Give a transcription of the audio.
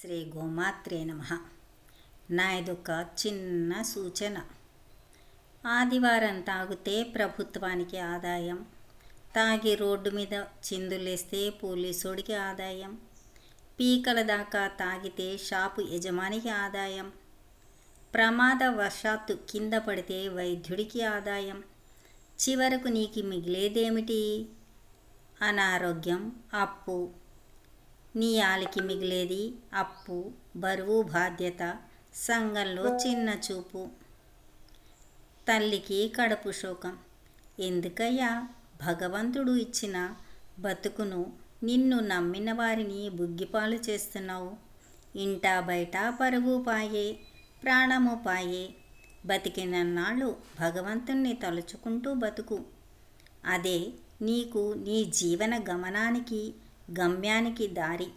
శ్రీ గోమాత్రే నమః. నాదొక చిన్న సూచన. ఆదివారం తాగితే ప్రభుత్వానికి ఆదాయం, తాగి రోడ్డు మీద చిందులేస్తే పోలీసోడికి ఆదాయం, పీకల దాకా తాగితే షాపు యజమానికి ఆదాయం, ప్రమాదవశాత్తు కింద పడితే వైద్యుడికి ఆదాయం, చివరకు నీకు మిగిలేదేమిటి? అనారోగ్యం, అప్పు. నీ ఆలికి మిగిలేది అప్పు, బరువు, బాధ్యత, సంఘంలో చిన్న చూపు. తల్లికి కడుపు శోకం. ఎందుకయ్యా భగవంతుడు ఇచ్చిన బతుకును నిన్ను నమ్మిన వారిని బుగ్గిపాలు చేస్తున్నావు? ఇంటా బయట పరువు పాయే, ప్రాణము పాయే. బతికినన్నాళ్ళు భగవంతుణ్ణి తలుచుకుంటూ బతుకు. అదే నీకు నీ జీవన గమనానికి, గమ్యానికి దారి.